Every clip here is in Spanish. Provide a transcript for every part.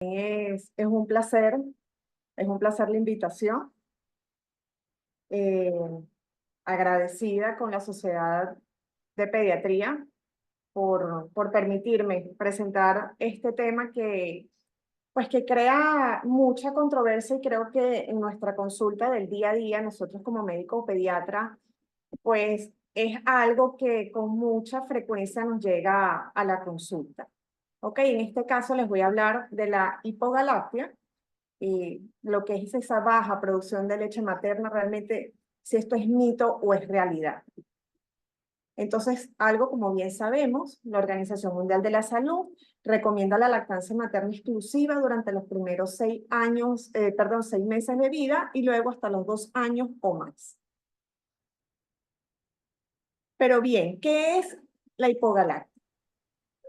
Es es un placer la invitación. Eh, Agradecida con la Sociedad de Pediatría por permitirme presentar este tema pues que crea mucha controversia y creo que en nuestra consulta del día a día, nosotros como médico pediatra, pues es algo que con mucha frecuencia nos llega a la consulta. Ok, en este caso les voy a hablar de la hipogalactia y lo que es esa baja producción de leche materna, realmente si esto es mito o es realidad. Entonces, algo como bien sabemos, la Organización Mundial de la Salud recomienda la lactancia materna exclusiva durante los primeros 6 meses de vida y luego hasta los 2 años o más. Pero bien, ¿qué es la hipogalactia?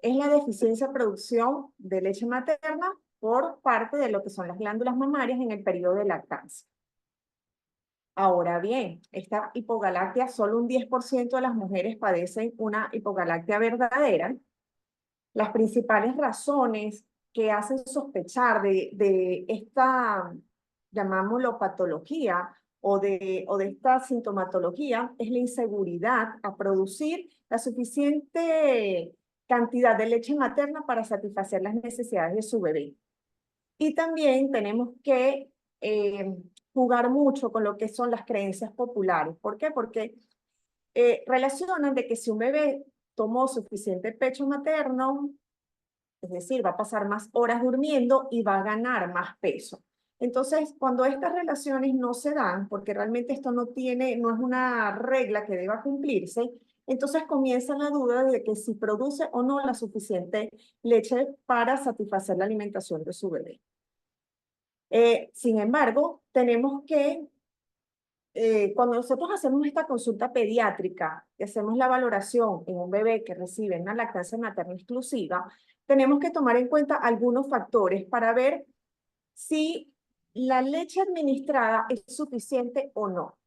Es la deficiencia de producción de leche materna por parte de lo que son las glándulas mamarias en el periodo de lactancia. Ahora bien, esta hipogalactia, solo un 10% de las mujeres padecen una hipogalactia verdadera. Las principales razones que hacen sospechar de esta, llamámoslo patología, o de esta sintomatología, es la inseguridad a producir la suficiente cantidad de leche materna para satisfacer las necesidades de su bebé. Y también tenemos que jugar mucho con lo que son las creencias populares. ¿Por qué? Porque relacionan de que si un bebé tomó suficiente pecho materno, es decir, va a pasar más horas durmiendo y va a ganar más peso. Entonces, cuando estas relaciones no se dan, porque realmente esto no es una regla que deba cumplirse, entonces comienza la duda de que si produce o no la suficiente leche para satisfacer la alimentación de su bebé. Sin embargo, tenemos que, cuando nosotros hacemos esta consulta pediátrica y hacemos la valoración en un bebé que recibe una lactancia materna exclusiva, tenemos que tomar en cuenta algunos factores para ver si la leche administrada es suficiente o no.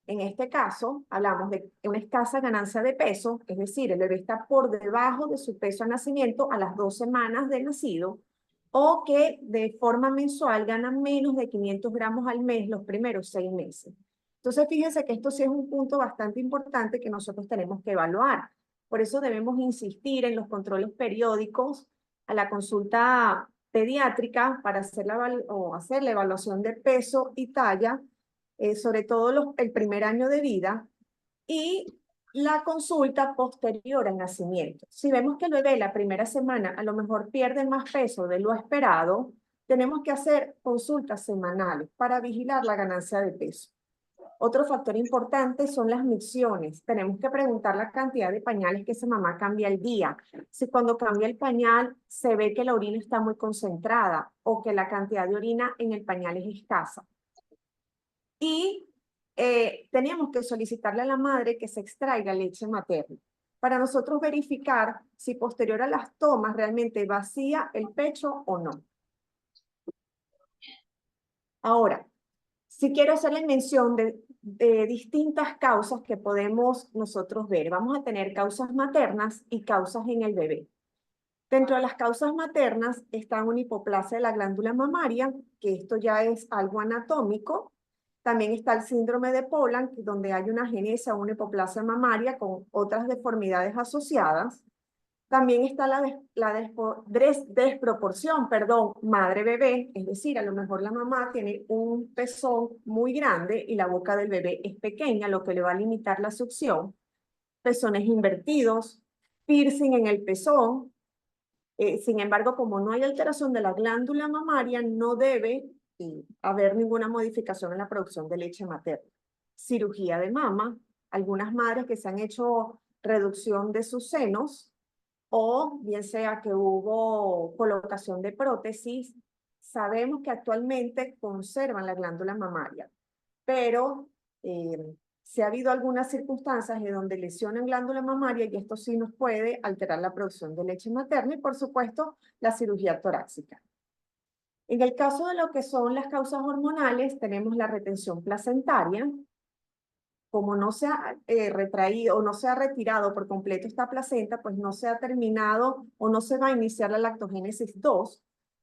En este caso, hablamos de una escasa ganancia de peso, es decir, el bebé está por debajo de su peso al nacimiento a las 2 semanas de nacido, o que de forma mensual gana menos de 500 gramos al mes los primeros 6 meses. Entonces, fíjense que esto sí es un punto bastante importante que nosotros tenemos que evaluar. Por eso debemos insistir en los controles periódicos a la consulta pediátrica para hacer la evaluación de peso y talla, sobre todo el primer año de vida, y la consulta posterior al nacimiento. Si vemos que el bebé la primera semana a lo mejor pierde más peso de lo esperado, tenemos que hacer consultas semanales para vigilar la ganancia de peso. Otro factor importante son las micciones. Tenemos que preguntar la cantidad de pañales que esa mamá cambia al día. Si cuando cambia el pañal se ve que la orina está muy concentrada o que la cantidad de orina en el pañal es escasa. Y teníamos que solicitarle a la madre que se extraiga leche materna para nosotros verificar si posterior a las tomas realmente vacía el pecho o no. Ahora, si quiero hacerle mención de distintas causas que podemos nosotros ver. Vamos a tener causas maternas y causas en el bebé. Dentro de las causas maternas está una hipoplasia de la glándula mamaria, que esto ya es algo anatómico. También está el síndrome de Poland, donde hay una agenesia o una hipoplasia mamaria con otras deformidades asociadas. También está desproporción, perdón, madre-bebé, es decir, a lo mejor la mamá tiene un pezón muy grande y la boca del bebé es pequeña, lo que le va a limitar la succión. Pezones invertidos, piercing en el pezón. Sin embargo, como no hay alteración de la glándula mamaria, no debe haber ninguna modificación en la producción de leche materna. Cirugía de mama, algunas madres que se han hecho reducción de sus senos, o bien sea que hubo colocación de prótesis, sabemos que actualmente conservan la glándula mamaria, pero si ha habido algunas circunstancias en donde lesionan glándula mamaria y esto sí nos puede alterar la producción de leche materna y por supuesto la cirugía torácica. En el caso de lo que son las causas hormonales, tenemos la retención placentaria. Como no se ha retraído o no se ha retirado por completo esta placenta, pues no se ha terminado o no se va a iniciar la lactogénesis 2,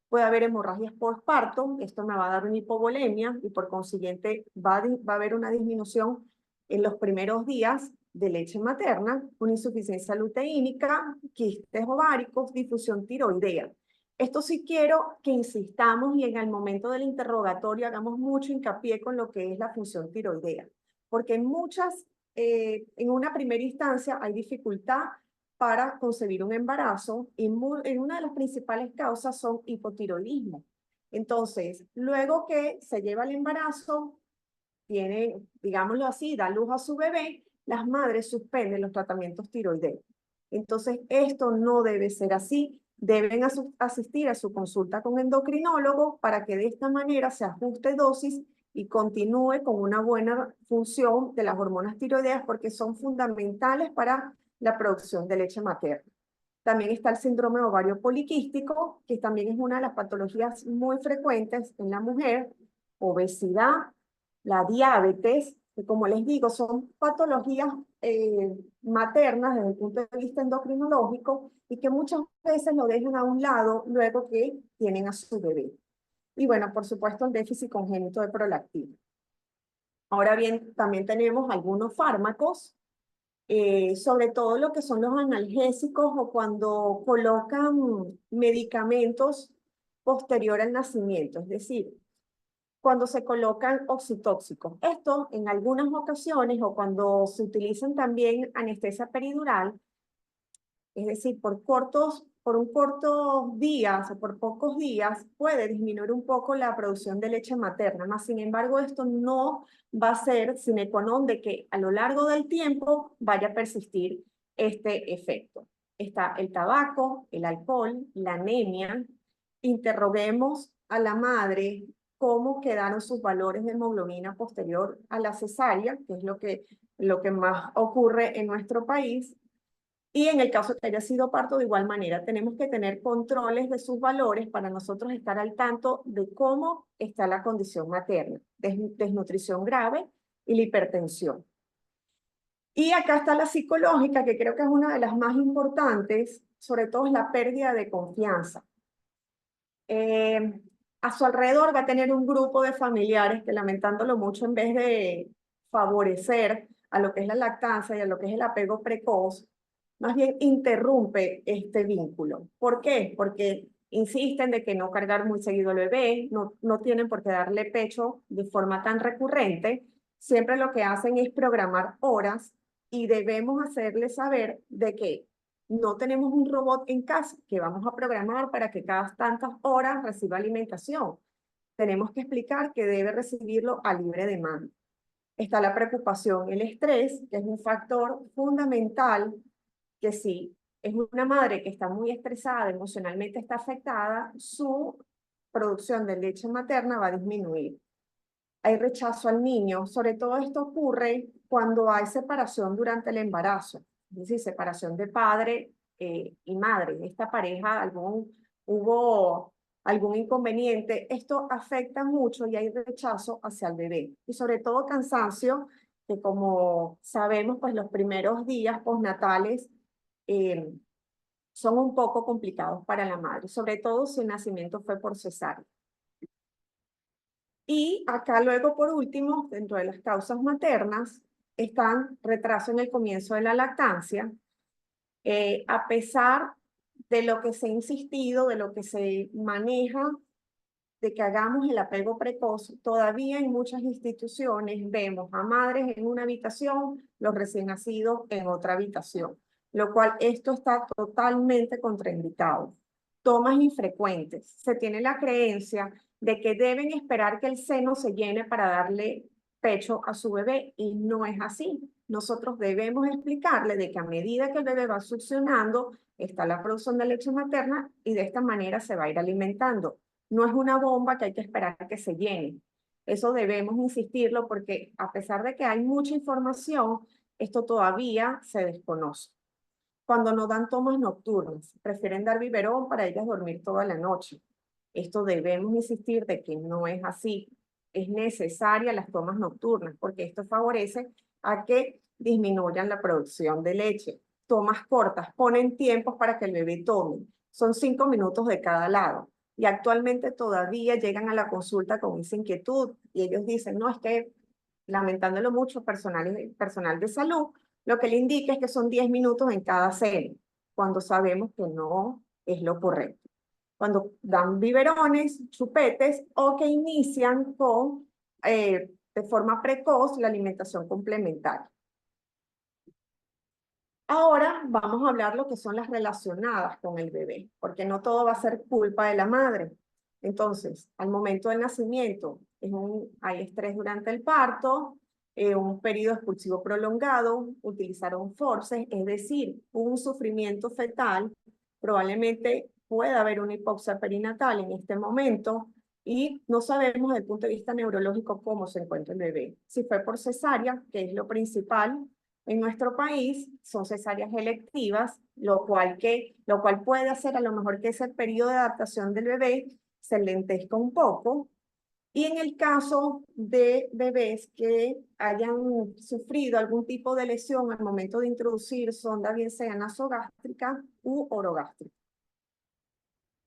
Puede haber hemorragias postparto, esto me va a dar una hipovolemia y por consiguiente va a haber una disminución en los primeros días de leche materna, una insuficiencia luteínica, quistes ováricos, difusión tiroidea. Esto sí quiero que insistamos y en el momento del interrogatorio hagamos mucho hincapié con lo que es la función tiroidea, porque en una primera instancia hay dificultad para concebir un embarazo y en una de las principales causas son hipotiroidismo. Entonces, luego que se lleva el embarazo, tiene, digámoslo así, da luz a su bebé, las madres suspenden los tratamientos tiroideos. Entonces, esto no debe ser así. Deben asistir a su consulta con endocrinólogo para que de esta manera se ajuste dosis y continúe con una buena función de las hormonas tiroideas porque son fundamentales para la producción de leche materna. También está el síndrome ovario poliquístico, que también es una de las patologías muy frecuentes en la mujer, obesidad, la diabetes, que como les digo, son patologías maternas desde el punto de vista endocrinológico y que muchas veces lo dejan a un lado luego que tienen a su bebé. Y bueno, por supuesto, el déficit congénito de prolactina. Ahora bien, también tenemos algunos fármacos, sobre todo lo que son los analgésicos o cuando colocan medicamentos posterior al nacimiento, es decir, cuando se colocan oxitóxicos. Esto en algunas ocasiones o cuando se utilizan también anestesia peridural, es decir, por un cortos días o por pocos días puede disminuir un poco la producción de leche materna, más sin embargo esto no va a ser sine qua non de que a lo largo del tiempo vaya a persistir este efecto. Está el tabaco, el alcohol, la anemia. Interroguemos a la madre cómo quedaron sus valores de hemoglobina posterior a la cesárea, que es lo que más ocurre en nuestro país. Y en el caso de que haya sido parto, de igual manera, tenemos que tener controles de sus valores para nosotros estar al tanto de cómo está la condición materna, desnutrición grave y la hipertensión. Y acá está la psicológica, que creo que es una de las más importantes, sobre todo es la pérdida de confianza. A su alrededor va a tener un grupo de familiares que, lamentándolo mucho, en vez de favorecer a lo que es la lactancia y a lo que es el apego precoz, más bien interrumpe este vínculo. ¿Por qué? Porque insisten de que no cargar muy seguido al bebé, no tienen por qué darle pecho de forma tan recurrente, siempre lo que hacen es programar horas y debemos hacerles saber de que no tenemos un robot en casa que vamos a programar para que cada tantas horas reciba alimentación. Tenemos que explicar que debe recibirlo a libre demanda. Está la preocupación, el estrés, que es un factor fundamental que si es una madre que está muy estresada, emocionalmente está afectada, su producción de leche materna va a disminuir. Hay rechazo al niño, sobre todo esto ocurre cuando hay separación durante el embarazo, es decir, separación de padre y madre. Esta pareja hubo algún inconveniente, esto afecta mucho y hay rechazo hacia el bebé. Y sobre todo cansancio, que como sabemos, pues los primeros días postnatales eh, son un poco complicados para la madre, sobre todo si el nacimiento fue por cesárea. Y acá luego, por último, dentro de las causas maternas, están retraso en el comienzo de la lactancia. A pesar de lo que se ha insistido, de lo que se maneja, de que hagamos el apego precoz, todavía en muchas instituciones vemos a madres en una habitación, los recién nacidos en otra habitación, lo cual esto está totalmente contraindicado. Tomas infrecuentes. Se tiene la creencia de que deben esperar que el seno se llene para darle pecho a su bebé y no es así. Nosotros debemos explicarle de que a medida que el bebé va succionando, está la producción de leche materna y de esta manera se va a ir alimentando. No es una bomba que hay que esperar a que se llene. Eso debemos insistirlo porque a pesar de que hay mucha información, esto todavía se desconoce. Cuando no dan tomas nocturnas, prefieren dar biberón para ellas dormir toda la noche. Esto debemos insistir de que no es así. Es necesaria las tomas nocturnas porque esto favorece a que disminuyan la producción de leche. Tomas cortas, ponen tiempos para que el bebé tome. Son 5 minutos de cada lado. y actualmente todavía llegan a la consulta con esa inquietud y ellos dicen, no, es que lamentándolo mucho, personal de salud, lo que le indica es que son 10 minutos en cada cena, cuando sabemos que no es lo correcto. Cuando dan biberones, chupetes o que inician con, de forma precoz, la alimentación complementaria. Ahora vamos a hablar lo que son las relacionadas con el bebé, porque no todo va a ser culpa de la madre. Entonces, al momento del nacimiento, hay estrés durante el parto, un periodo expulsivo prolongado, utilizaron forceps, es decir, un sufrimiento fetal, probablemente pueda haber una hipoxia perinatal en este momento, y no sabemos desde el punto de vista neurológico cómo se encuentra el bebé. Si fue por cesárea, que es lo principal, en nuestro país son cesáreas electivas, lo cual puede hacer a lo mejor que ese periodo de adaptación del bebé se lentezca un poco. Y en el caso de bebés que hayan sufrido algún tipo de lesión al momento de introducir sonda, bien sea nasogástrica u orogástrica.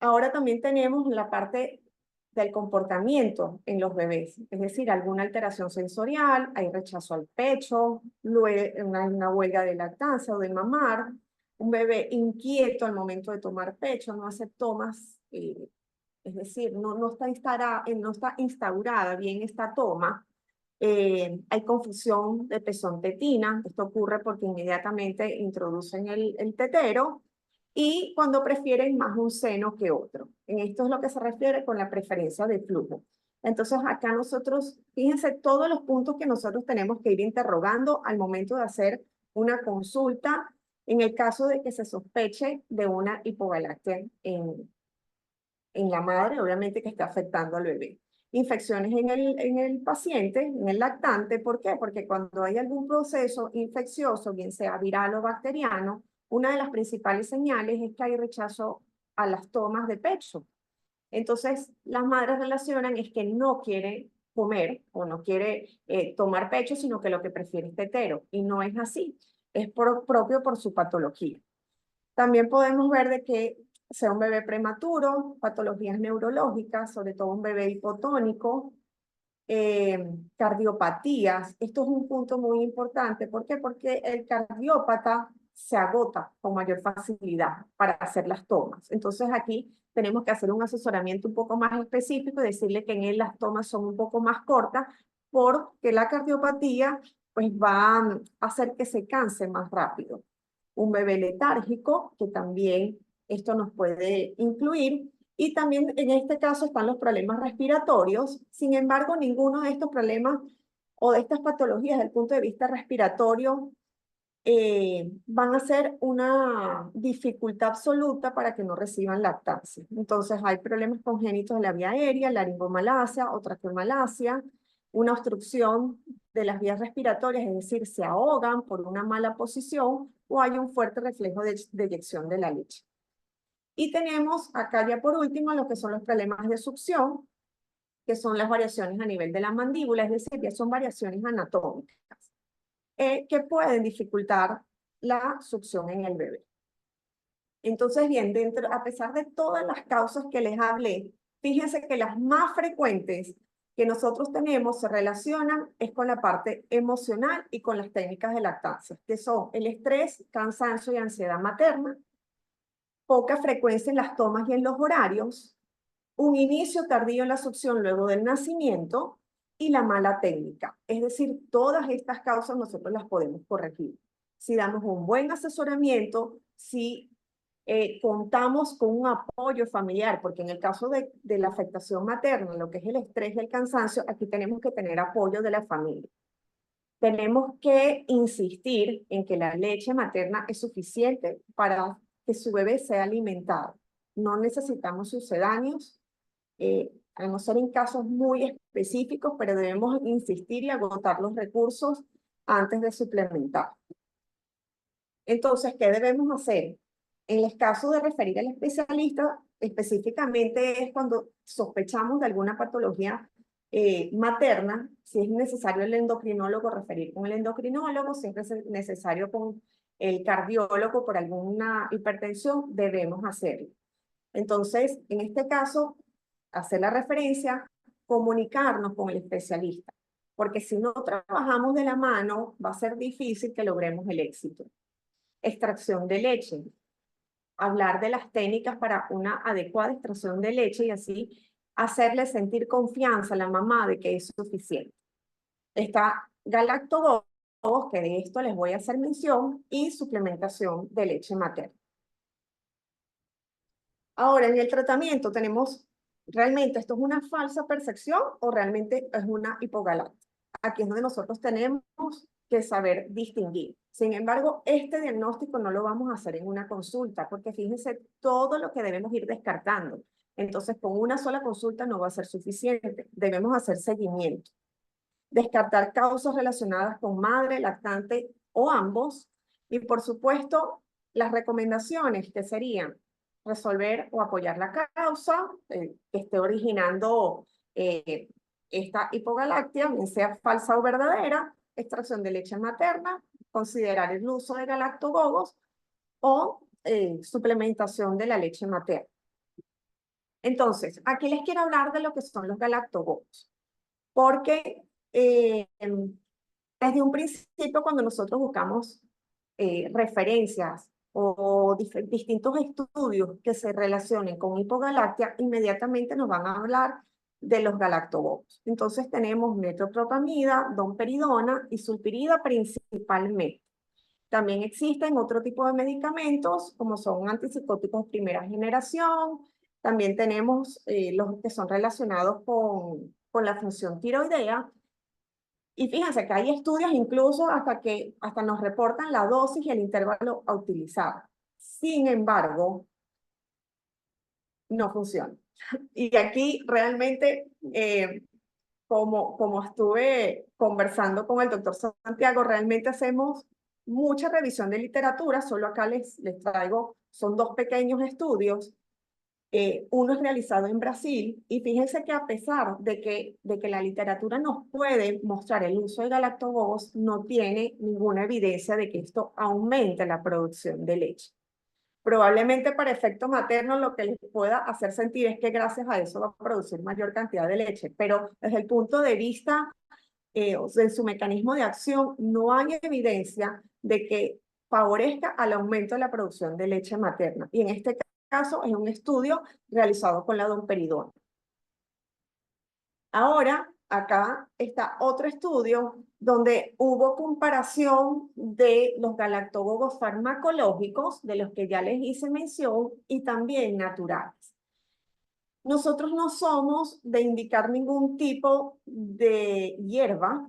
Ahora también tenemos la parte del comportamiento en los bebés, es decir, alguna alteración sensorial, hay rechazo al pecho, una huelga de lactancia o de mamar, un bebé inquieto al momento de tomar pecho, no hace tomas, es decir, no está instaurada bien esta toma. Hay confusión de pezón-tetina, esto ocurre porque inmediatamente introducen el tetero, y cuando prefieren más un seno que otro. En esto es lo que se refiere con la preferencia de flujo. Entonces acá nosotros, fíjense todos los puntos que nosotros tenemos que ir interrogando al momento de hacer una consulta en el caso de que se sospeche de una hipogalactia en la madre, obviamente que está afectando al bebé. Infecciones en el paciente, en el lactante, ¿por qué? Porque cuando hay algún proceso infeccioso, bien sea viral o bacteriano, una de las principales señales es que hay rechazo a las tomas de pecho. Entonces, las madres relacionan es que no quiere comer o no quiere tomar pecho, sino que lo que prefiere es tetero. Y no es así, es propio por su patología. También podemos ver de que sea un bebé prematuro, patologías neurológicas, sobre todo un bebé hipotónico, cardiopatías. Esto es un punto muy importante. ¿Por qué? Porque el cardiópata se agota con mayor facilidad para hacer las tomas. Entonces aquí tenemos que hacer un asesoramiento un poco más específico y decirle que en él las tomas son un poco más cortas porque la cardiopatía pues va a hacer que se canse más rápido. Un bebé letárgico, que también esto nos puede incluir, y también en este caso están los problemas respiratorios. Sin embargo, ninguno de estos problemas o de estas patologías desde el punto de vista respiratorio van a ser una dificultad absoluta para que no reciban lactancia. Entonces hay problemas congénitos de la vía aérea, laringomalacia o traqueomalacia, una obstrucción de las vías respiratorias, es decir, se ahogan por una mala posición o hay un fuerte reflejo de eyección de la leche. Y tenemos acá ya por último lo que son los problemas de succión, que son las variaciones a nivel de la mandíbula, es decir, ya son variaciones anatómicas que pueden dificultar la succión en el bebé. Entonces, bien, a pesar de todas las causas que les hablé, fíjense que las más frecuentes que nosotros tenemos se relacionan es con la parte emocional y con las técnicas de lactancia, que son el estrés, cansancio y ansiedad materna, poca frecuencia en las tomas y en los horarios, un inicio tardío en la succión luego del nacimiento y la mala técnica. Es decir, todas estas causas nosotros las podemos corregir. Si damos un buen asesoramiento, si contamos con un apoyo familiar, porque en el caso de la afectación materna, lo que es el estrés y el cansancio, aquí tenemos que tener apoyo de la familia. Tenemos que insistir en que la leche materna es suficiente para que su bebé sea alimentado. No necesitamos sucedáneos, a no ser en casos muy específicos, pero debemos insistir y agotar los recursos antes de suplementar. Entonces, ¿qué debemos hacer? En el caso de referir al especialista, específicamente es cuando sospechamos de alguna patología materna, si es necesario el endocrinólogo, referir con el endocrinólogo, si es necesario con el cardiólogo por alguna hipertensión, debemos hacerlo. Entonces, en este caso, hacer la referencia, comunicarnos con el especialista, porque si no trabajamos de la mano, va a ser difícil que logremos el éxito. Extracción de leche. Hablar de las técnicas para una adecuada extracción de leche y así hacerle sentir confianza a la mamá de que es suficiente. Está galactobos, que de esto les voy a hacer mención, y suplementación de leche materna. Ahora, en el tratamiento tenemos, ¿realmente esto es una falsa percepción o realmente es una hipogalactia? Aquí es donde nosotros tenemos que saber distinguir. Sin embargo, este diagnóstico no lo vamos a hacer en una consulta, porque fíjense todo lo que debemos ir descartando. Entonces, con una sola consulta no va a ser suficiente. Debemos hacer seguimiento. Descartar causas relacionadas con madre, lactante o ambos. Y por supuesto, las recomendaciones que serían resolver o apoyar la causa que esté originando esta hipogalactia, bien sea falsa o verdadera, extracción de leche materna, considerar el uso de galactogogos o suplementación de la leche materna. Entonces, aquí les quiero hablar de lo que son los galactogogos, porque desde un principio, cuando nosotros buscamos referencias o distintos estudios que se relacionen con hipogalactia, inmediatamente nos van a hablar de los galactobos. Entonces tenemos metoclopramida, domperidona y sulpirida principalmente. También existen otro tipo de medicamentos, como son antipsicóticos de primera generación. También tenemos los que son relacionados con la función tiroidea. Y fíjense que hay estudios incluso hasta nos reportan la dosis y el intervalo a utilizar. Sin embargo, no funciona. Y aquí realmente, como estuve conversando con el doctor Santiago, realmente hacemos mucha revisión de literatura. Solo acá les traigo, son dos pequeños estudios. Uno es realizado en Brasil y fíjense que a pesar de que la literatura nos puede mostrar el uso de galactobos, no tiene ninguna evidencia de que esto aumente la producción de leche. Probablemente para efecto materno lo que les pueda hacer sentir es que gracias a eso va a producir mayor cantidad de leche, pero desde el punto de vista de su mecanismo de acción, no hay evidencia de que favorezca al aumento de la producción de leche materna. Y en este caso es un estudio realizado con la domperidona. Ahora, acá está otro estudio donde hubo comparación de los galactogogos farmacológicos, de los que ya les hice mención, y también naturales. Nosotros no somos de indicar ningún tipo de hierba,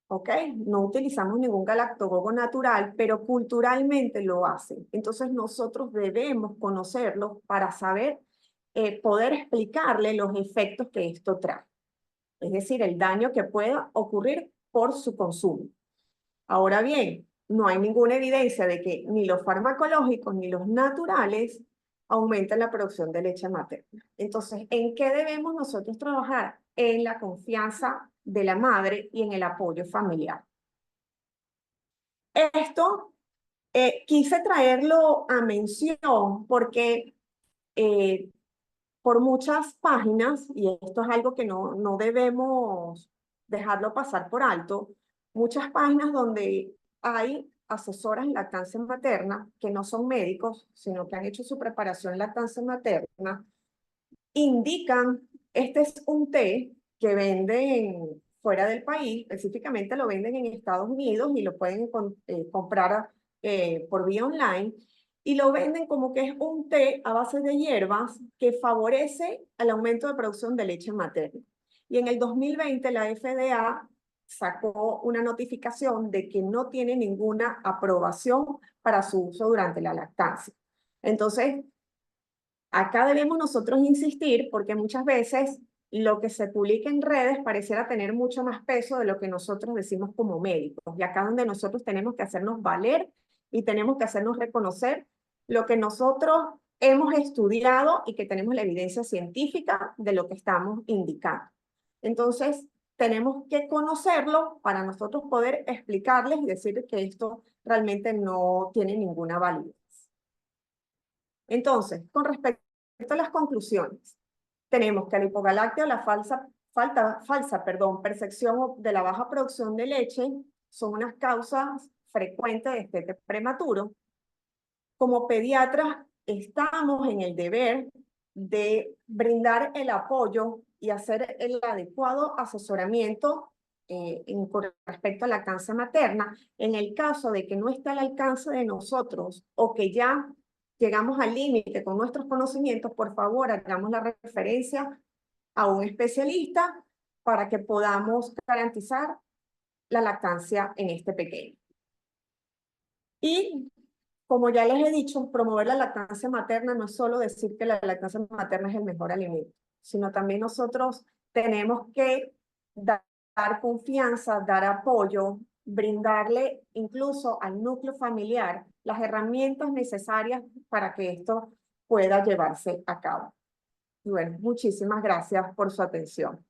¿ok? No utilizamos ningún galactogogo natural, pero culturalmente lo hacen. Entonces nosotros debemos conocerlo para saber, poder explicarle los efectos que esto trae. Es decir, el daño que pueda ocurrir por su consumo. Ahora bien, no hay ninguna evidencia de que ni los farmacológicos ni los naturales aumentan la producción de leche materna. Entonces, ¿en qué debemos nosotros trabajar? En la confianza de la madre y en el apoyo familiar. Esto quise traerlo a mención porque por muchas páginas, y esto es algo que no debemos dejarlo pasar por alto, muchas páginas donde hay asesoras en lactancia materna que no son médicos, sino que han hecho su preparación en lactancia materna, indican, este es un té que venden fuera del país, específicamente lo venden en Estados Unidos y lo pueden comprar por vía online, y lo venden como que es un té a base de hierbas que favorece el aumento de producción de leche materna. Y en el 2020 la FDA sacó una notificación de que no tiene ninguna aprobación para su uso durante la lactancia. Entonces, acá debemos nosotros insistir porque muchas veces lo que se publica en redes pareciera tener mucho más peso de lo que nosotros decimos como médicos. Y acá donde nosotros tenemos que hacernos valer y tenemos que hacernos reconocer lo que nosotros hemos estudiado y que tenemos la evidencia científica de lo que estamos indicando. Entonces, tenemos que conocerlo para nosotros poder explicarles y decirles que esto realmente no tiene ninguna validez. Entonces, con respecto a las conclusiones, tenemos que la hipogaláctea o la falsa percepción de la baja producción de leche son unas causas frecuentes de destete prematuro. Como pediatras, estamos en el deber de brindar el apoyo y hacer el adecuado asesoramiento con respecto a la lactancia materna. En el caso de que no esté al alcance de nosotros o que ya llegamos al límite con nuestros conocimientos, por favor, hagamos la referencia a un especialista para que podamos garantizar la lactancia en este pequeño. Y como ya les he dicho, promover la lactancia materna no es solo decir que la lactancia materna es el mejor alimento, sino también nosotros tenemos que dar confianza, dar apoyo, brindarle incluso al núcleo familiar las herramientas necesarias para que esto pueda llevarse a cabo. Y bueno, muchísimas gracias por su atención.